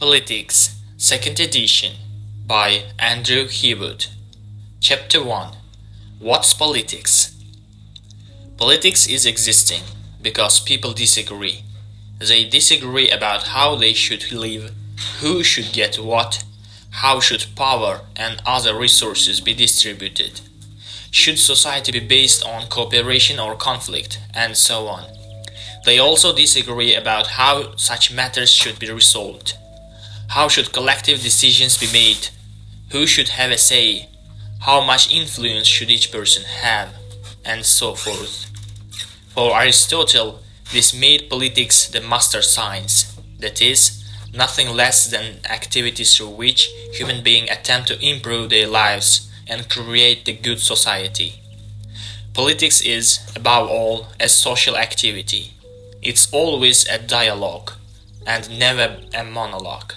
Politics, Second Edition, by Andrew Heywood. Chapter 1. What's politics? Politics is existing because people disagree. They disagree about how they should live, who should get what, how should power and other resources be distributed, should society be based on cooperation or conflict, and so on. They also disagree about how such matters should be resolved. How should collective decisions be made? Who should have a say? How much influence should each person have? And so forth. For Aristotle, this made politics the master science, that is, nothing less than activities through which human beings attempt to improve their lives and create the good society. Politics is, above all, a social activity. It's always a dialogue, and never a monologue.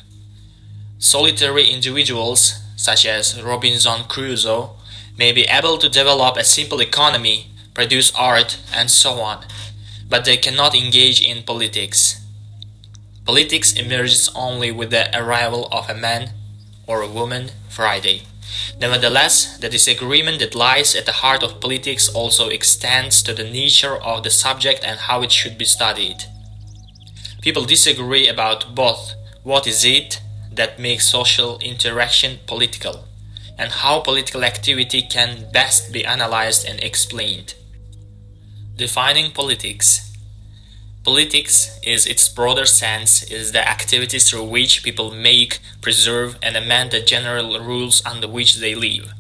Solitary individuals, such as Robinson Crusoe, may be able to develop a simple economy, produce art, and so on, but they cannot engage in politics. Politics emerges only with the arrival of a man or a woman Friday. Nevertheless, the disagreement that lies at the heart of politics also extends to the nature of the subject and how it should be studied. People disagree about both what is it that makes social interaction political, and how political activity can best be analyzed and explained. Defining politics. Politics, in its broader sense, is the activities through which people make, preserve, and amend the general rules under which they live.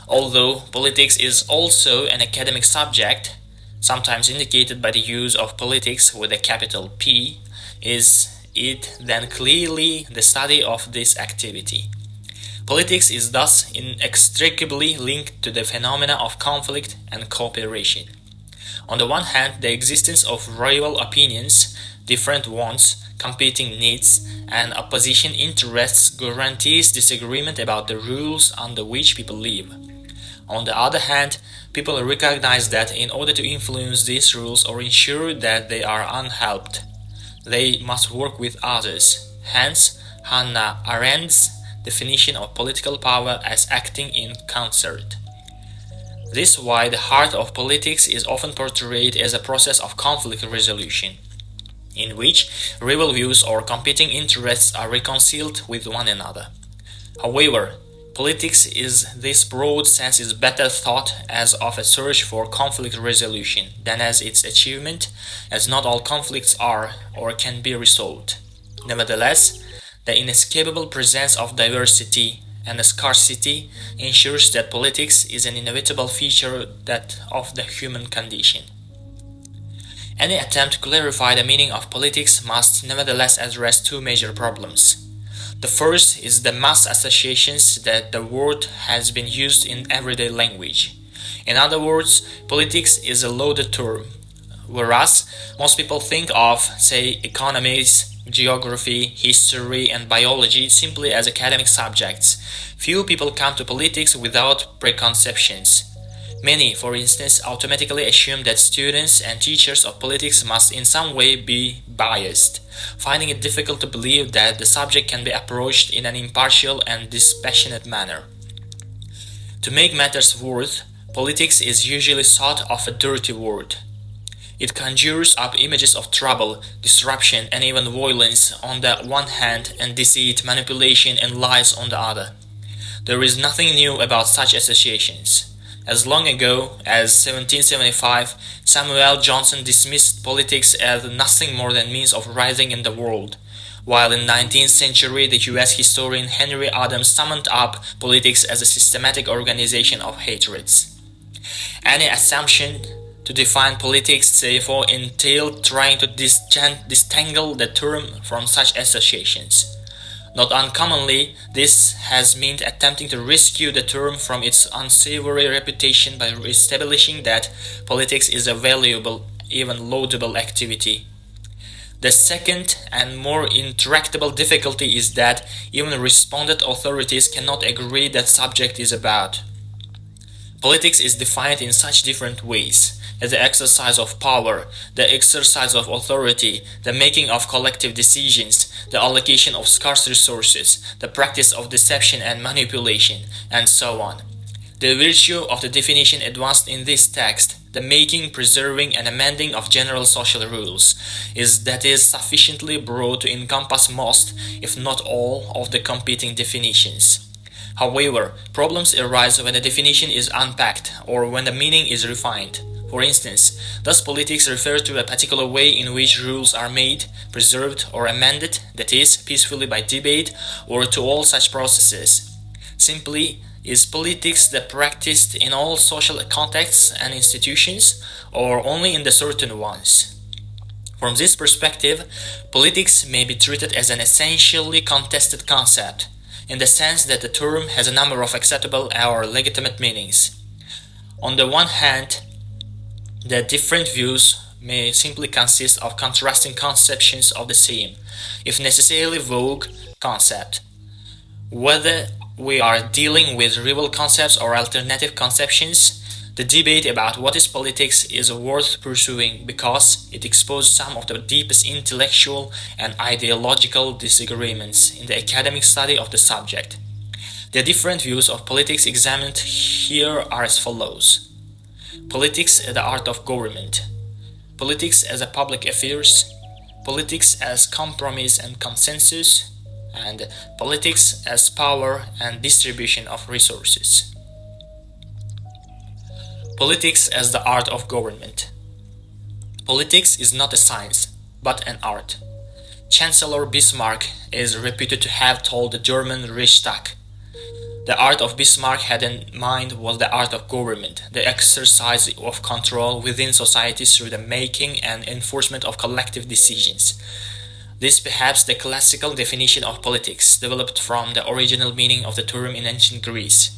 Although politics is also an academic subject, sometimes indicated by the use of politics with a capital P, is it then clearly the study of this activity. Politics is thus inextricably linked to the phenomena of conflict and cooperation. On the one hand, the existence of rival opinions, different wants, competing needs, and opposition interests guarantees disagreement about the rules under which people live. On the other hand, people recognize that in order to influence these rules or ensure that they are unhelped, they must work with others. Hence, Hannah Arendt's definition of political power as acting in concert. This is why the heart of politics is often portrayed as a process of conflict resolution, in which rival views or competing interests are reconciled with one another. However, politics in this broad sense is better thought as of a search for conflict resolution than as its achievement, as not all conflicts are or can be resolved. Nevertheless, the inescapable presence of diversity and scarcity ensures that politics is an inevitable feature of the human condition. Any attempt to clarify the meaning of politics must nevertheless address two major problems. The first is the mass associations that the word has been used in everyday language. In other words, politics is a loaded term, whereas most people think of, say, economics, geography, history, and biology simply as academic subjects. Few people come to politics without preconceptions. Many, for instance, automatically assume that students and teachers of politics must in some way be biased, finding it difficult to believe that the subject can be approached in an impartial and dispassionate manner. To make matters worse, politics is usually thought of a dirty word. It conjures up images of trouble, disruption, and even violence on the one hand, and deceit, manipulation, and lies on the other. There is nothing new about such associations. As long ago as 1775, Samuel Johnson dismissed politics as nothing more than means of rising in the world, while in the 19th century the US historian Henry Adams summed up politics as a systematic organization of hatreds. Any assumption to define politics therefore entailed trying to disentangle the term from such associations. Not uncommonly, this has meant attempting to rescue the term from its unsavory reputation by establishing that politics is a valuable, even laudable activity. The second and more intractable difficulty is that even respondent authorities cannot agree that subject is about. Politics is defined in such different ways as the exercise of power, the exercise of authority, the making of collective decisions, the allocation of scarce resources, the practice of deception and manipulation, and so on. The virtue of the definition advanced in this text, the making, preserving, and amending of general social rules, is that it is sufficiently broad to encompass most, if not all, of the competing definitions. However, problems arise when a definition is unpacked or when the meaning is refined. For instance, does politics refer to a particular way in which rules are made, preserved, or amended, that is, peacefully by debate, or to all such processes? Simply, is politics the practiced in all social contexts and institutions, or only in the certain ones? From this perspective, politics may be treated as an essentially contested concept, in the sense that the term has a number of acceptable or legitimate meanings. On the one hand, the different views may simply consist of contrasting conceptions of the same, if necessarily vague, concept. Whether we are dealing with rival concepts or alternative conceptions, the debate about what is politics is worth pursuing because it exposes some of the deepest intellectual and ideological disagreements in the academic study of the subject. The different views of politics examined here are as follows: politics as the art of government, politics as a public affairs, politics as compromise and consensus, and politics as power and distribution of resources. Politics as the art of government. Politics is not a science, but an art. Chancellor Bismarck is reputed to have told the German Reichstag, "The art of Bismarck had in mind was the art of government, the exercise of control within society through the making and enforcement of collective decisions." This perhaps the classical definition of politics, developed from the original meaning of the term in ancient Greece.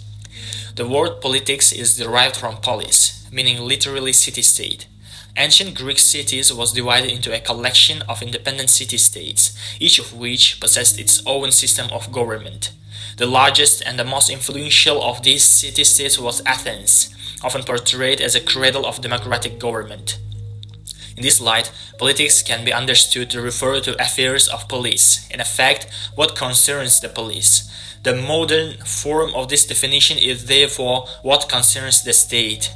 The word politics is derived from polis, meaning literally city-state. Ancient Greek cities was divided into a collection of independent city-states, each of which possessed its own system of government. The largest and the most influential of these city-states was Athens, often portrayed as a cradle of democratic government. In this light, politics can be understood to refer to affairs of police, in effect, what concerns the police. The modern form of this definition is therefore what concerns the state.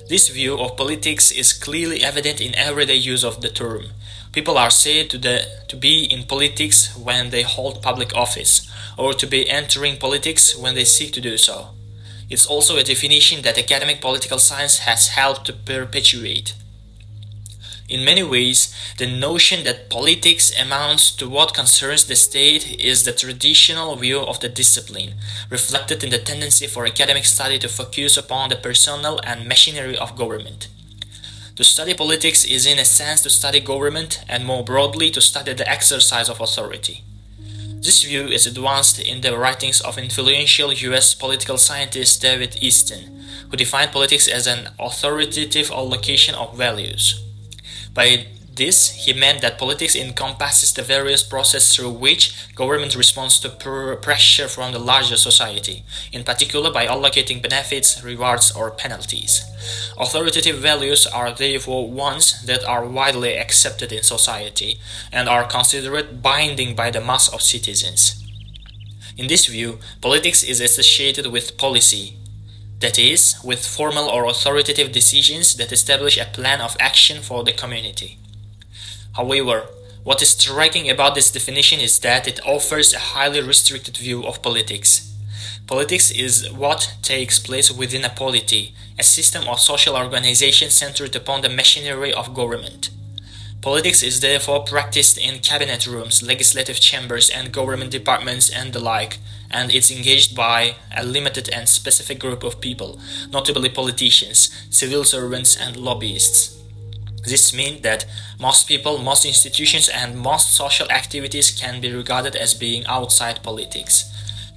This view of politics is clearly evident in everyday use of the term. People are said to be in politics when they hold public office, or to be entering politics when they seek to do so. It's also a definition that academic political science has helped to perpetuate. In many ways, the notion that politics amounts to what concerns the state is the traditional view of the discipline, reflected in the tendency for academic study to focus upon the personnel and machinery of government. To study politics is in a sense to study government, and more broadly to study the exercise of authority. This view is advanced in the writings of influential US political scientist David Easton, who defined politics as an authoritative allocation of values. By this, he meant that politics encompasses the various processes through which government responds to pressure from the larger society, in particular by allocating benefits, rewards, or penalties. Authoritative values are therefore ones that are widely accepted in society and are considered binding by the mass of citizens. In this view, politics is associated with policy, that is, with formal or authoritative decisions that establish a plan of action for the community. However, what is striking about this definition is that it offers a highly restricted view of politics. Politics is what takes place within a polity, a system of social organization centered upon the machinery of government. Politics is therefore practiced in cabinet rooms, legislative chambers, and government departments and the like, and it's engaged by a limited and specific group of people, notably politicians, civil servants, and lobbyists. This means that most people, most institutions, and most social activities can be regarded as being outside politics.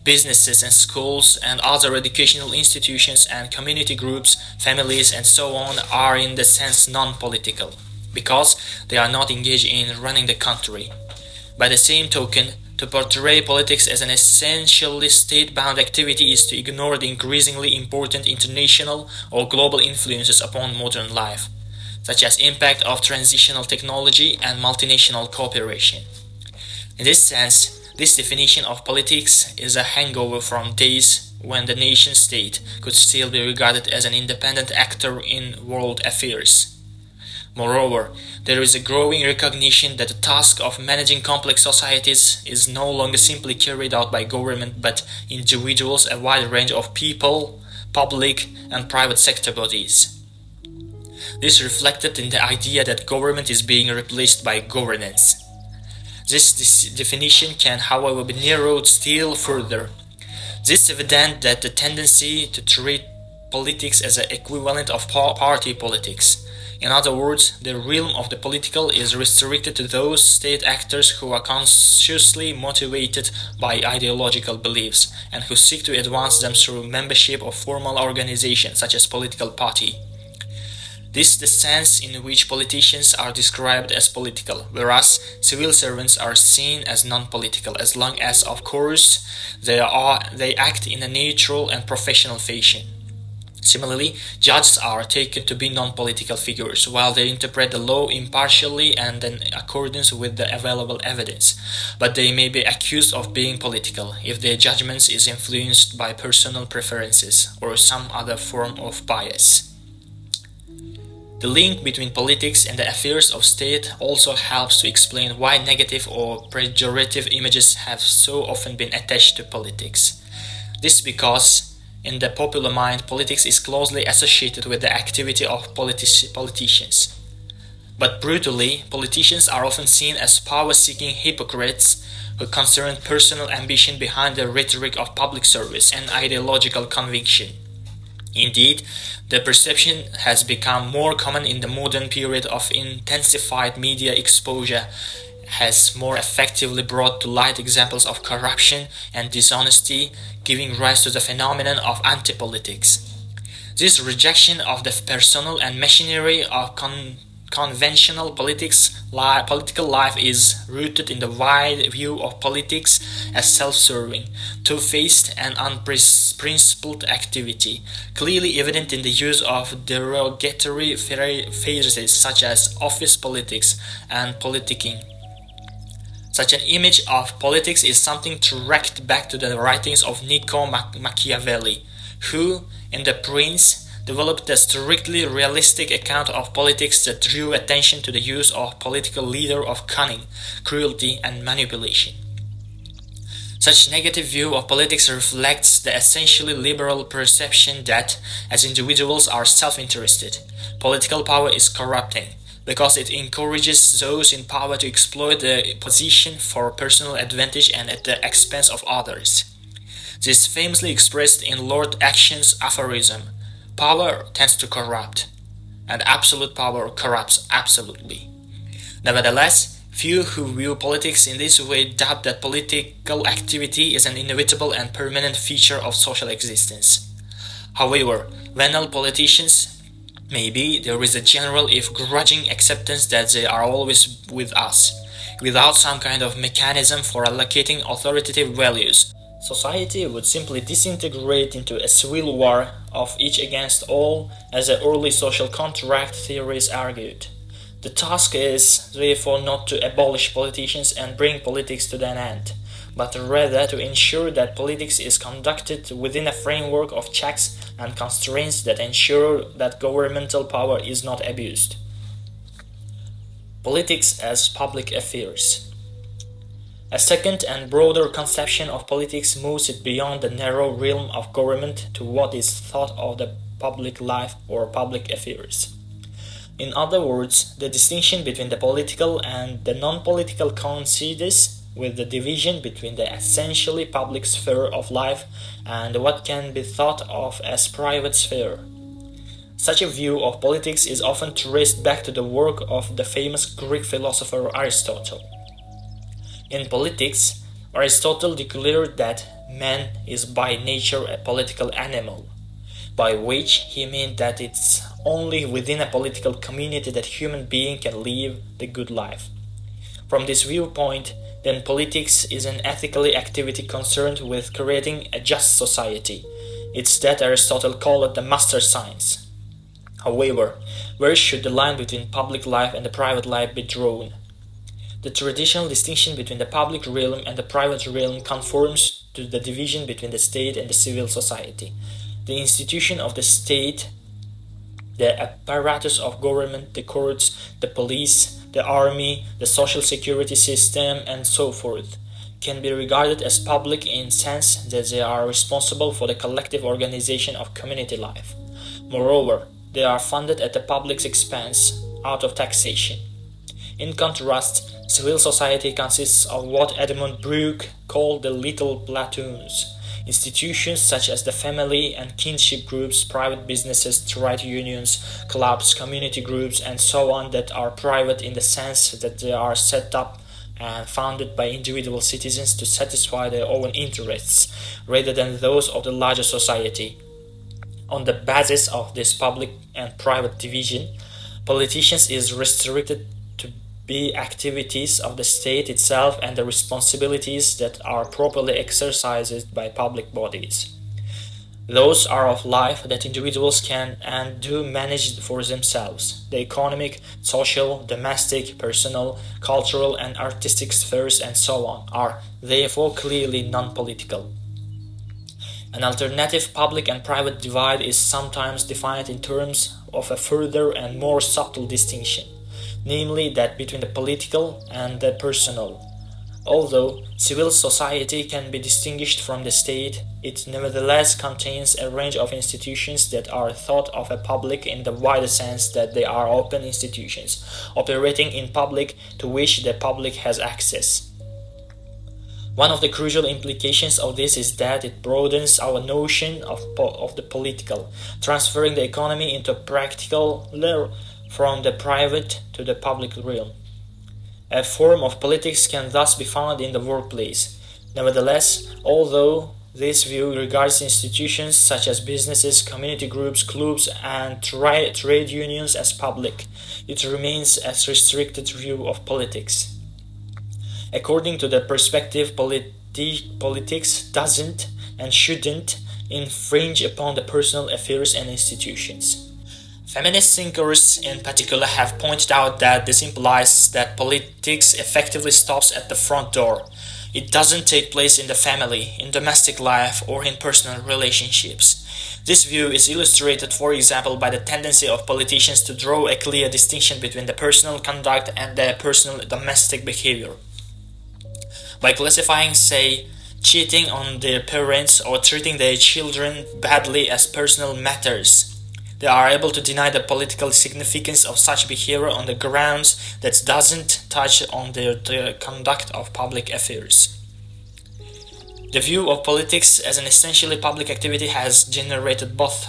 Businesses and schools and other educational institutions and community groups, families, and so on are in the sense non-political, because they are not engaged in running the country. By the same token, To portray politics as an essentially state-bound activity is to ignore the increasingly important international or global influences upon modern life, such as impact of transitional technology and multinational cooperation. In this sense, this definition of politics is a hangover from days when the nation-state could still be regarded as an independent actor in world affairs. Moreover, there is a growing recognition that the task of managing complex societies is no longer simply carried out by government but individuals, a wide range of people, public and private sector bodies. This reflected in the idea that government is being replaced by governance. This definition can, however, be narrowed still further. This is evident that the tendency to treat politics as an equivalent of party politics. In other words, the realm of the political is restricted to those state actors who are consciously motivated by ideological beliefs and who seek to advance them through membership of formal organizations such as political party. This is the sense in which politicians are described as political, whereas civil servants are seen as non-political, as long as, of course, they act in a neutral and professional fashion. Similarly, judges are taken to be non-political figures, while they interpret the law impartially and in accordance with the available evidence, but they may be accused of being political if their judgment is influenced by personal preferences or some other form of bias. The link between politics and the affairs of state also helps to explain why negative or pejorative images have so often been attached to politics. This is because in the popular mind, politics is closely associated with the activity of politicians. But brutally, politicians are often seen as power-seeking hypocrites who concern personal ambition behind the rhetoric of public service and ideological conviction. Indeed, the perception has become more common in the modern period of intensified media exposure, has more effectively brought to light examples of corruption and dishonesty, giving rise to the phenomenon of anti-politics. This rejection of the personal and machinery of conventional political life is rooted in the wide view of politics as self-serving, two-faced and unprincipled activity, clearly evident in the use of derogatory phrases such as office politics and politicking. Such an image of politics is something tracked back to the writings of Niccolo Machiavelli, who, in The Prince, developed a strictly realistic account of politics that drew attention to the use of political leaders of cunning, cruelty, and manipulation. Such negative view of politics reflects the essentially liberal perception that, as individuals are self-interested, political power is corrupting, because it encourages those in power to exploit their position for personal advantage and at the expense of others. This is famously expressed in Lord Acton's aphorism, "Power tends to corrupt, and absolute power corrupts absolutely." Nevertheless, few who view politics in this way doubt that political activity is an inevitable and permanent feature of social existence. However, venal politicians maybe there is a general if grudging acceptance that they are always with us, without some kind of mechanism for allocating authoritative values. Society would simply disintegrate into a civil war of each against all, as the early social contract theories argued. The task is, therefore, not to abolish politicians and bring politics to an end, but rather to ensure that politics is conducted within a framework of checks and constraints that ensure that governmental power is not abused. Politics as public affairs. A second and broader conception of politics moves it beyond the narrow realm of government to what is thought of the public life or public affairs. In other words, the distinction between the political and the non-political coincides with the division between the essentially public sphere of life and what can be thought of as private sphere. Such a view of politics is often traced back to the work of the famous Greek philosopher Aristotle. In Politics, Aristotle declared that man is by nature a political animal, by which he meant that it's only within a political community that human being can live the good life. From this viewpoint, then politics is an ethical activity concerned with creating a just society. It's that Aristotle called the master science. However, where should the line between public life and the private life be drawn? The traditional distinction between the public realm and the private realm conforms to the division between the state and the civil society. The institution of the state, the apparatus of government, the courts, the police, the army, the social security system, and so forth, can be regarded as public in sense that they are responsible for the collective organization of community life. Moreover, they are funded at the public's expense out of taxation. In contrast, civil society consists of what Edmund Burke called the little platoons, institutions such as the family and kinship groups, private businesses, trade unions, clubs, community groups, and so on that are private in the sense that they are set up and founded by individual citizens to satisfy their own interests rather than those of the larger society. On the basis of this public and private division, politicians is restricted to be activities of the state itself and the responsibilities that are properly exercised by public bodies. Those are of life that individuals can and do manage for themselves. The economic, social, domestic, personal, cultural, and artistic spheres and so on are therefore clearly non-political. An alternative public and private divide is sometimes defined in terms of a further and more subtle distinction, namely that between the political and the personal. Although civil society can be distinguished from the state, it nevertheless contains a range of institutions that are thought of as public in the wider sense that they are open institutions, operating in public to which the public has access. One of the crucial implications of this is that it broadens our notion of the political, transferring the economy into practical from the private to the public realm. A form of politics can thus be found in the workplace. Nevertheless, although this view regards institutions such as businesses, community groups, clubs, and trade unions as public, it remains a restricted view of politics. According to the perspective, politics doesn't and shouldn't infringe upon the personal affairs and institutions. Feminist thinkers in particular have pointed out that this implies that politics effectively stops at the front door. It doesn't take place in the family, in domestic life, or in personal relationships. This view is illustrated, for example, by the tendency of politicians to draw a clear distinction between the personal conduct and the personal domestic behavior. By classifying, say, cheating on their parents or treating their children badly as personal matters, they are able to deny the political significance of such behavior on the grounds that doesn't touch on their conduct of public affairs. The view of politics as an essentially public activity has generated both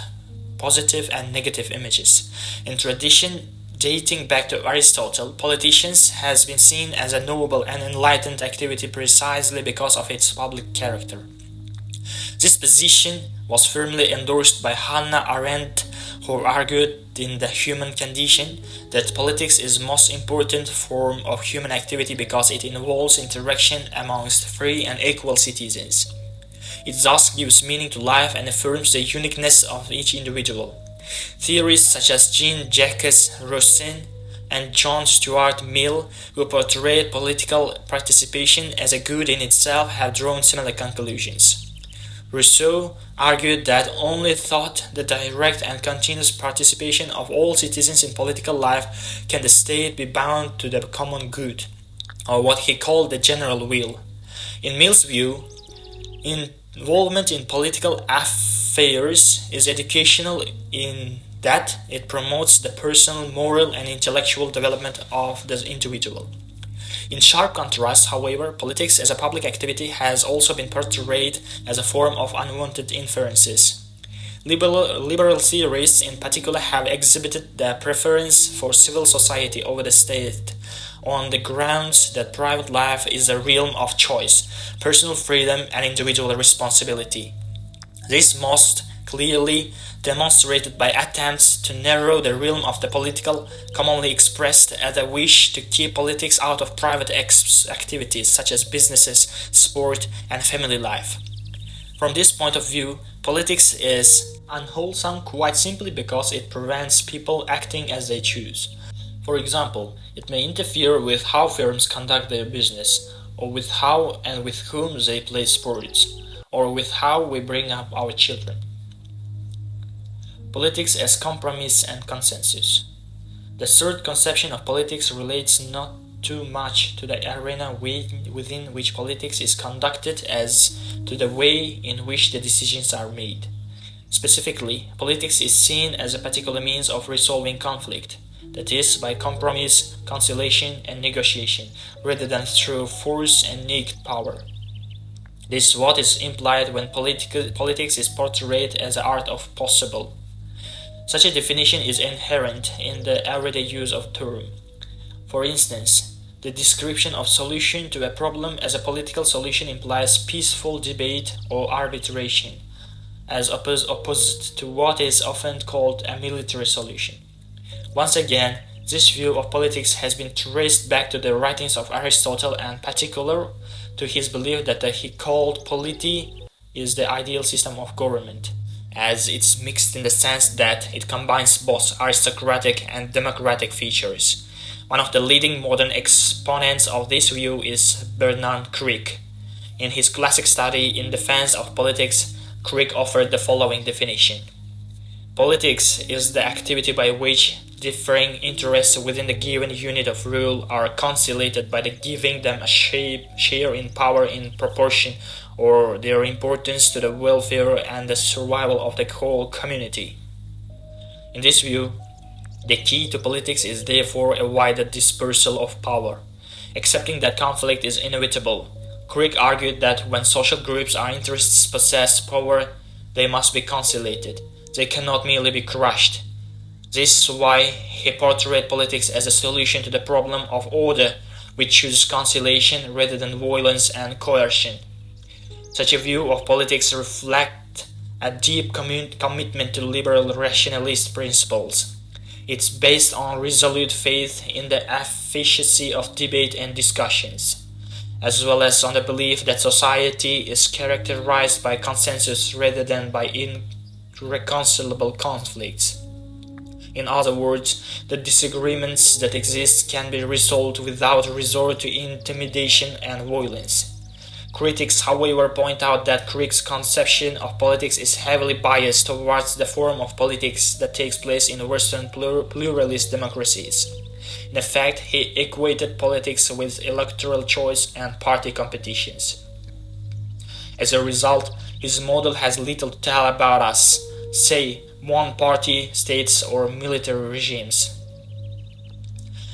positive and negative images. In tradition, dating back to Aristotle, politics has been seen as a noble and enlightened activity precisely because of its public character. This position was firmly endorsed by Hannah Arendt, who argued in The Human Condition that politics is the most important form of human activity because it involves interaction amongst free and equal citizens. It thus gives meaning to life and affirms the uniqueness of each individual. Theorists such as Jean-Jacques Rousseau and John Stuart Mill, who portrayed political participation as a good in itself, have drawn similar conclusions. Rousseau argued that only thought the direct and continuous participation of all citizens in political life can the state be bound to the common good, or what he called the general will. In Mill's view, involvement in political affairs is educational in that it promotes the personal, moral, and intellectual development of the individual. In sharp contrast, however, politics as a public activity has also been portrayed as a form of unwanted inferences. Liberal theorists in particular have exhibited their preference for civil society over the state on the grounds that private life is a realm of choice, personal freedom, and individual responsibility. This most clearly demonstrated by attempts to narrow the realm of the political, commonly expressed as a wish to keep politics out of private activities such as businesses, sport, and family life. From this point of view, politics is unwholesome quite simply because it prevents people acting as they choose. For example, it may interfere with how firms conduct their business, or with how and with whom they play sports, or with how we bring up our children. Politics as compromise and consensus. The third conception of politics relates not too much to the arena within which politics is conducted as to the way in which the decisions are made. Specifically, politics is seen as a particular means of resolving conflict, that is, by compromise, conciliation, and negotiation, rather than through force and naked power. This is what is implied when politics is portrayed as the art of possible. Such a definition is inherent in the everyday use of the term. For instance, the description of solution to a problem as a political solution implies peaceful debate or arbitration, as opposed to what is often called a military solution. Once again, this view of politics has been traced back to the writings of Aristotle and particular to his belief that he called polity is the ideal system of government, as it's mixed in the sense that it combines both aristocratic and democratic features. One of the leading modern exponents of this view is Bernard Crick. In his classic study In Defense of Politics, Crick offered the following definition. Politics is the activity by which differing interests within the given unit of rule are conciliated by the giving them a share in power in proportion or their importance to the welfare and the survival of the whole community. In this view, the key to politics is therefore a wider dispersal of power. Accepting that conflict is inevitable, Crick argued that when social groups or interests possess power, they must be conciliated. They cannot merely be crushed. This is why he portrayed politics as a solution to the problem of order, which chooses conciliation rather than violence and coercion. Such a view of politics reflects a deep commitment to liberal rationalist principles. It's based on resolute faith in the efficacy of debate and discussions, as well as on the belief that society is characterized by consensus rather than by irreconcilable conflicts. In other words, the disagreements that exist can be resolved without resort to intimidation and violence. Critics, however, point out that Crick's conception of politics is heavily biased towards the form of politics that takes place in Western pluralist democracies. In effect, he equated politics with electoral choice and party competitions. As a result, his model has little to tell about us, say, one-party states or military regimes.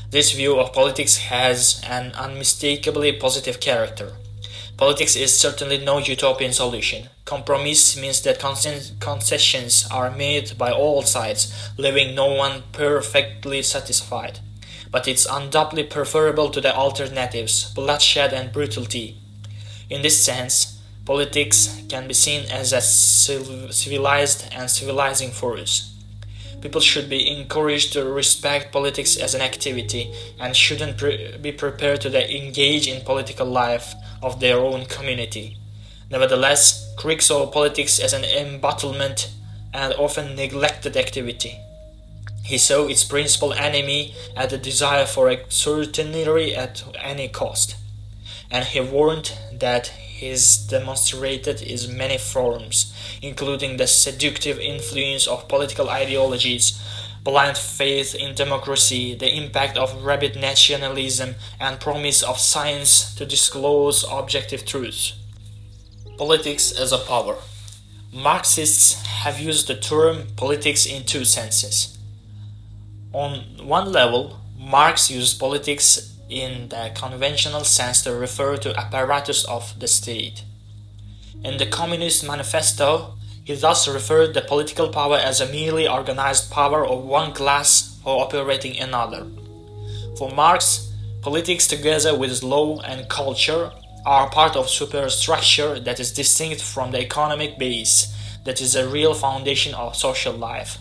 This view of politics has an unmistakably positive character. Politics is certainly no utopian solution. Compromise means that concessions are made by all sides, leaving no one perfectly satisfied. But it's undoubtedly preferable to the alternatives, bloodshed and brutality. In this sense, politics can be seen as a civilized and civilizing force. People should be encouraged to respect politics as an activity and shouldn't be prepared to engage in political life of their own community. Nevertheless, Crick saw politics as an embottlement and often neglected activity. He saw its principal enemy as the desire for a certainty at any cost, and he warned that his demonstrated in many forms, including the seductive influence of political ideologies, blind faith in democracy, the impact of rabid nationalism, and promise of science to disclose objective truths. Politics as a power. Marxists have used the term politics in two senses. On one level, Marx used politics in the conventional sense to refer to apparatus of the state. In the Communist Manifesto, he thus referred the political power as a merely organized power of one class for operating another. For Marx, politics together with law and culture are part of superstructure that is distinct from the economic base, that is a real foundation of social life.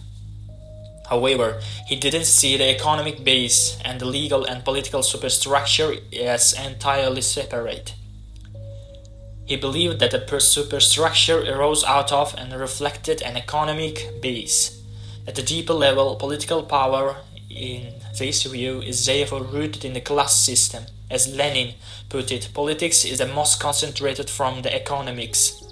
However, he didn't see the economic base and the legal and political superstructure as entirely separate. He believed that the superstructure arose out of and reflected an economic base. At a deeper level, political power, in this view, is therefore rooted in the class system. As Lenin put it, politics is the most concentrated from the economics.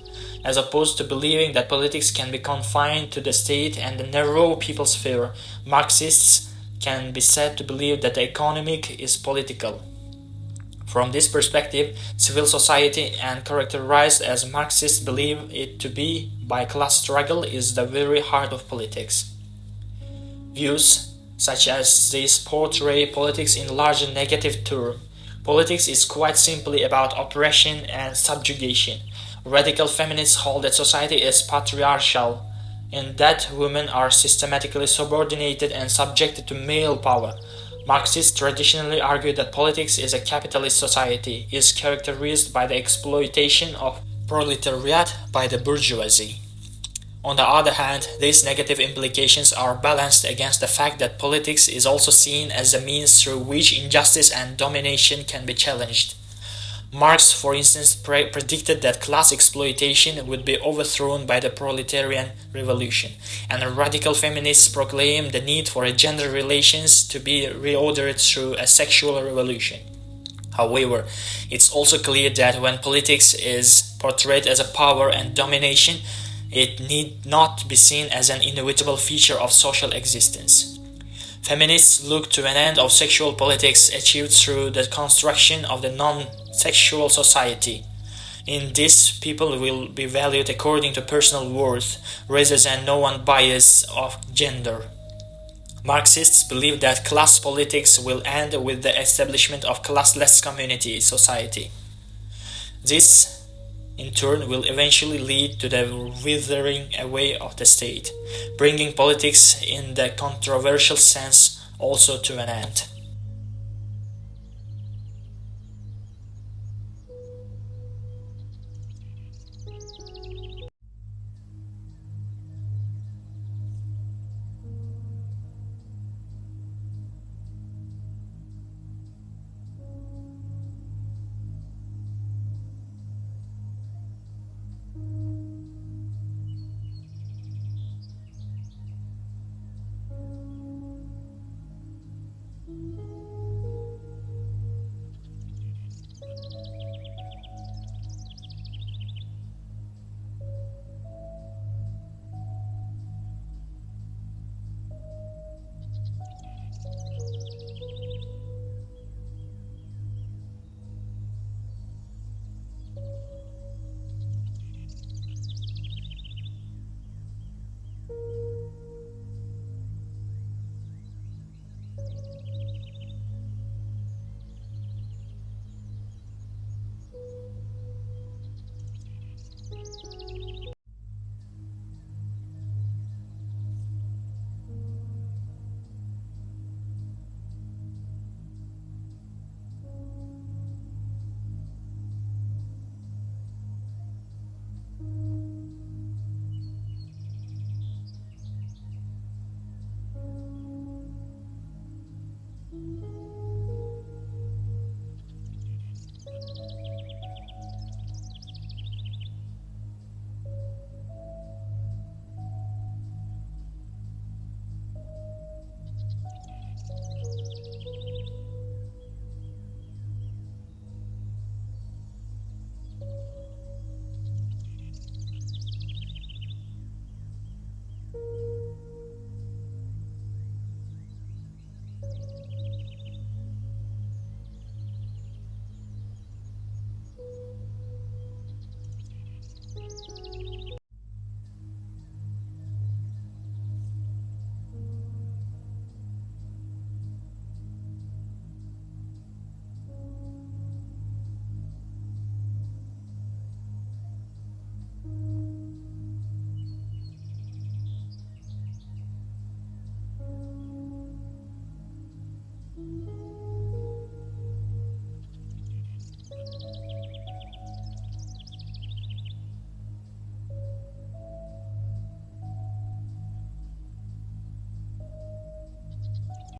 As opposed to believing that politics can be confined to the state and the narrow people's sphere, Marxists can be said to believe that the economic is political. From this perspective, civil society, and characterized as Marxists believe it to be by class struggle, is the very heart of politics. Views such as this portray politics in larger negative terms. Politics is quite simply about oppression and subjugation. Radical feminists hold that society is patriarchal, and that women are systematically subordinated and subjected to male power. Marxists traditionally argue that politics is a capitalist society, is characterized by the exploitation of proletariat by the bourgeoisie. On the other hand, these negative implications are balanced against the fact that politics is also seen as a means through which injustice and domination can be challenged. Marx, for instance, predicted that class exploitation would be overthrown by the proletarian revolution, and radical feminists proclaimed the need for gender relations to be reordered through a sexual revolution. However, it's also clear that when politics is portrayed as a power and domination, it need not be seen as an inevitable feature of social existence. Feminists look to an end of sexual politics achieved through the construction of the non-sexual society. In this, people will be valued according to personal worth, rather than known bias of gender. Marxists believe that class politics will end with the establishment of classless community society. This, in turn, will eventually lead to the withering away of the state, bringing politics in the controversial sense also to an end.